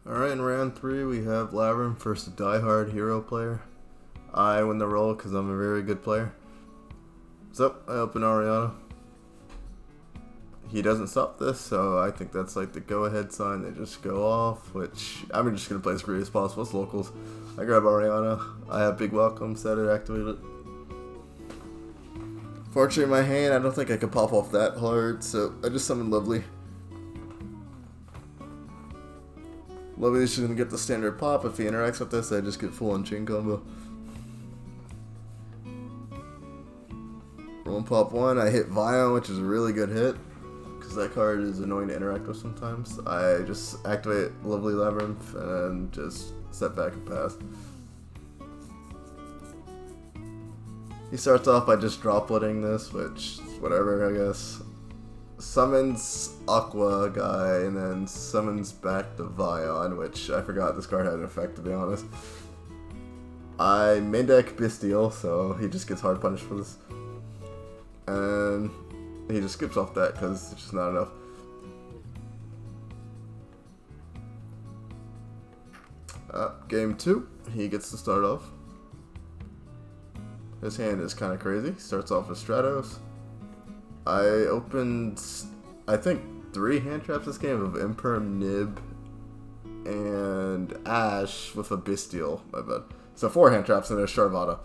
Alright, in round 3 we have Labrynth versus a diehard hero player. I win the roll because I'm a very good player. So, I open Ariana. He doesn't stop this, so I think that's like the go-ahead sign. They just go off, which I'm just going to play as greedy as possible. It's locals. I grab Ariana. I have big welcome, set it, activate it. Fortunately, in my hand, I don't think I can pop off that hard, so I just summon Lovely. Lovely is just going to get the standard pop. If he interacts with this, I just get full on chain combo. Roll and pop 1, I hit Vion, which is a really good hit, because that card is annoying to interact with sometimes. I just activate Lovely Labrynth, and just step back and pass. He starts off by just dropletting this, which is whatever, I guess. Summons Aqua guy, and then summons back the Vion, which I forgot this card had an effect, to be honest. I main deck Bestial, so he just gets hard punished for this. And he just skips off that because it's just not enough. Game 2, he gets to start off. His hand is kind of crazy. Starts off with Stratos. I opened, I think, 3 hand traps this game of Imperm, Nib, and Ash with a Bestial, my bad. So 4 hand traps and a Sharvada.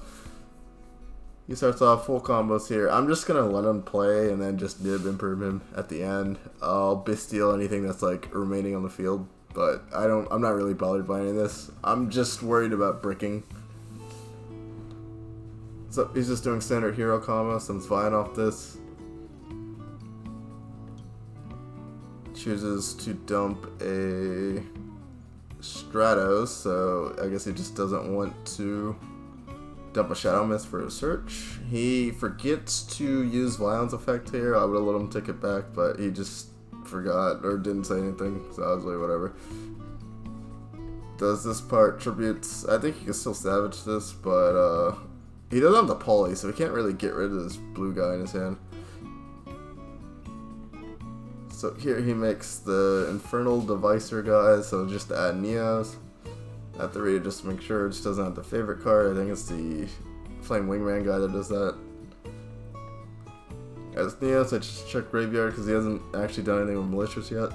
He starts off full combos here. I'm just going to let him play and then just Nib Imperm him at the end. I'll Bestial anything that's like remaining on the field, but I'm not really bothered by any of this. I'm just worried about bricking. So he's just doing standard hero combo, summons Vion off this. Chooses to dump a Stratos, so I guess he just doesn't want to dump a Shadow Mist for a search. He forgets to use Vion's effect here. I would have let him take it back, but he just forgot or didn't say anything, so I was like, whatever. Does this part tributes? I think he can still Savage this, but he doesn't have the poly, so he can't really get rid of this blue guy in his hand. So here he makes the Infernal Devicer guy, so just to add Neos. I have to read it just to make sure it just doesn't have the favorite card. I think it's the Flame Wingman guy that does that. As Neos, I just check Graveyard because he hasn't actually done anything with Malicious yet.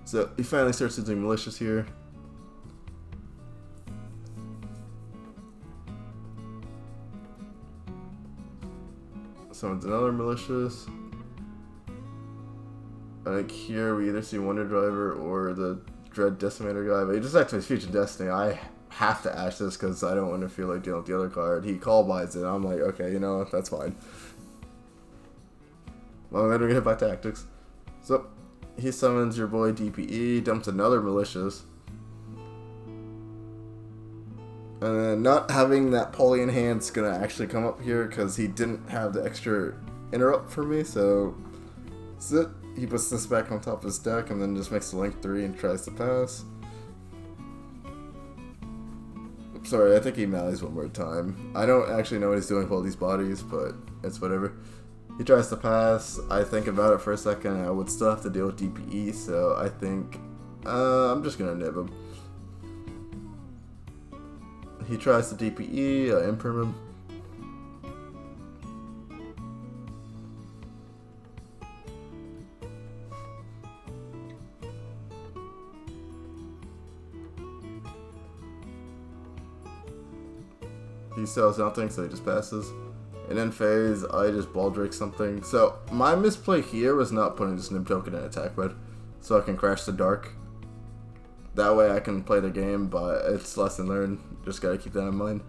So he finally starts using Malicious here. Summons another Malicious. I think here we either see Wonder Driver or the Dread Decimator guy, but he just activates Future Destiny. I have to Ash this because I don't want to feel like dealing with the other card. He call buys it. I'm like, okay, you know what, that's fine. Well, then we get hit by Tactics. So he summons your boy DPE, dumps another Malicious. And then not having that poly in hand is going to actually come up here because he didn't have the extra interrupt for me, so that's it. He puts this back on top of his deck and then just makes the Link 3 and tries to pass. Sorry, I think he melees one more time. I don't actually know what he's doing with all these bodies, but it's whatever. He tries to pass. I think about it for a second. I would still have to deal with DPE, so I think I'm just going to nib him. He tries to DPE, I Imperm him. He sells nothing, so he just passes. And in phase, I just Ball Drake something. So my misplay here was not putting this Nib token in attack mode, so I can crash the Dark. That way I can play the game, but it's lesson learned. Just gotta keep that in mind.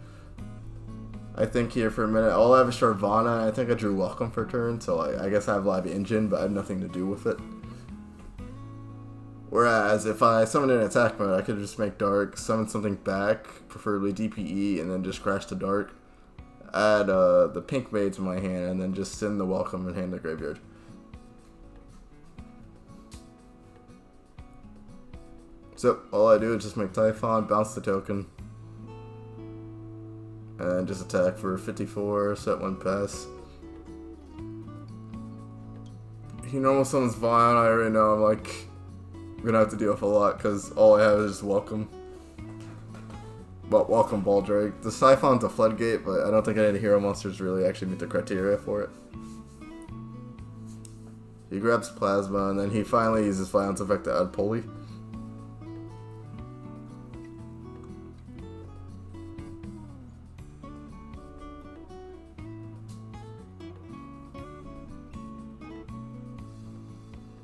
I think here for a minute, all I have is Sharvana, and I think I drew Welcome for a turn, so I guess I have Live Engine, but I have nothing to do with it. Whereas if I summon in attack mode, I could just make Dark, summon something back, preferably DPE, and then just crash the Dark. Add the Pink Maid to my hand, and then just send the Welcome and hand the Graveyard. So all I do is just make Typhon, bounce the token, and just attack for 54, set 1 pass. He normal summons Vine. I already know I'm like gonna have to deal with a lot because all I have is Welcome. But Welcome Baldrake. The Siphon's a floodgate, but I don't think any hero monsters really actually meet the criteria for it. He grabs Plasma, and then he finally uses Violence Effect to add Pulley.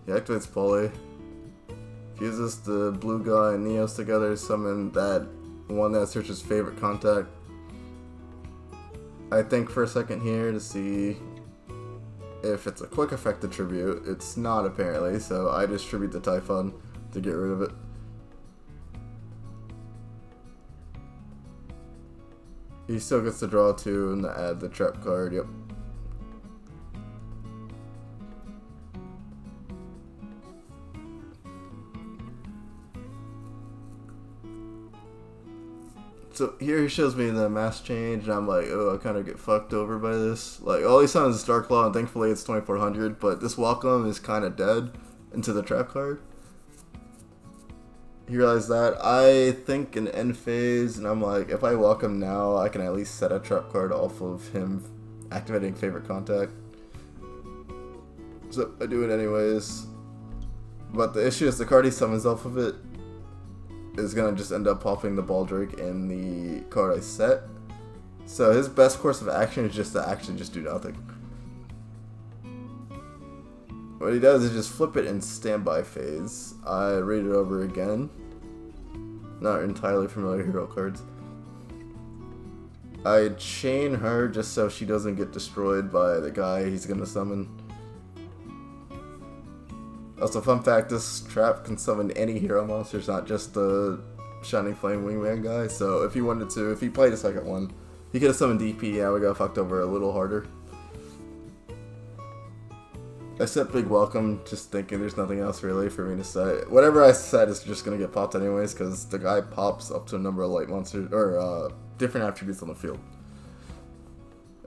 He activates Pulley. Fuses the blue guy and Neos together to summon that one that searches favorite contact. I think for a second here to see if it's a quick effect to tribute. It's not apparently, so I just tribute the Typhon to get rid of it. He still gets to draw 2 and add the trap card, yep. So here he shows me the mass change, and I'm like, oh, I kind of get fucked over by this. Like, all he summons is Darklaw, and thankfully it's 2400, but this Welcome is kind of dead into the trap card. He realized that. I think an end phase, and I'm like, if I Welcome now, I can at least set a trap card off of him activating favorite contact. So I do it anyways. But the issue is the card he summons off of it is gonna just end up popping the Baldrake in the card I set. So his best course of action is just to actually just do nothing. What he does is just flip it in standby phase. I read it over again. Not entirely familiar hero cards. I chain her just so she doesn't get destroyed by the guy he's gonna summon. Also, fun fact, this trap can summon any hero monsters, not just the Shining Flame Wingman guy. So if he wanted to, if he played a second one, he could have summoned DP. Yeah, we got fucked over a little harder. I set Big Welcome, just thinking there's nothing else really for me to set. Whatever I set is just gonna get popped anyways, because the guy pops up to a number of light monsters, or different attributes on the field.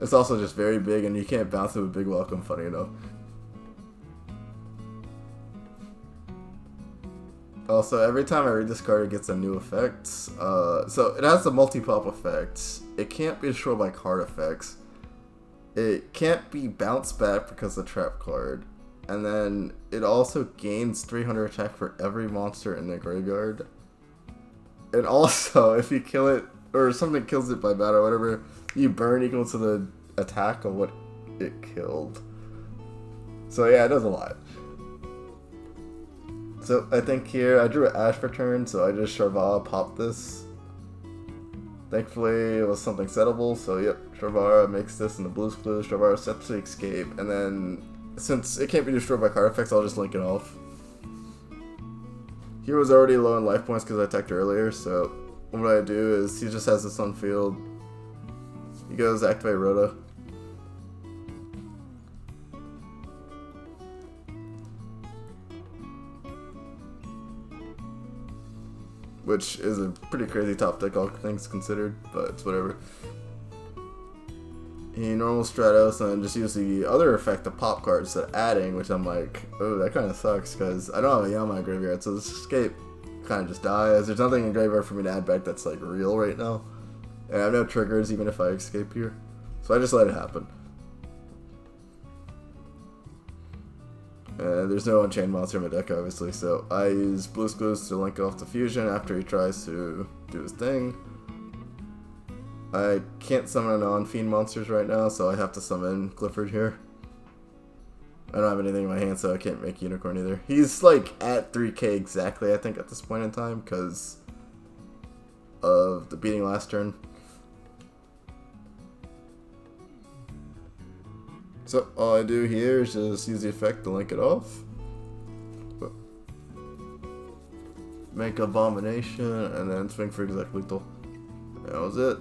It's also just very big, and you can't bounce it with Big Welcome, funny enough. Also, every time I read this card, it gets a new effect. So it has the multi-pop effect. It can't be destroyed by card effects. It can't be bounced back because of the trap card. And then it also gains 300 attack for every monster in the graveyard. And also, if you kill it, or something kills it by battle or whatever, you burn equal to the attack of what it killed. So yeah, it does a lot. So I think here, I drew an Ash for turn, so I just Sharvara popped this. Thankfully, it was something settable, so yep, Sharvara makes this in the Blue's Clue. Sharvara sets the escape, and then, since it can't be destroyed by card effects, I'll just link it off. He was already low in life points because I attacked earlier, so what I do is, he just has this on field. He goes activate Rhoda. Which is a pretty crazy top deck, all things considered, but it's whatever. He normal Stratos and then just use the other effect, the pop card, instead of adding, which I'm like, oh, that kind of sucks, because I don't have a Yama in graveyard, so this escape kind of just dies. There's nothing in graveyard for me to add back that's like real right now. And I have no triggers even if I escape here. So I just let it happen. There's no Unchained monster in my deck, obviously, so I use Blue's Clues to link off the fusion after he tries to do his thing. I can't summon non-fiend monsters right now, so I have to summon Clifford here. I don't have anything in my hand, so I can't make Unicorn either. He's like at 3k exactly, I think, at this point in time, because of the beating last turn. So all I do here is just use the effect to link it off. Make Abomination, and then swing for Exec Lethal. That was it.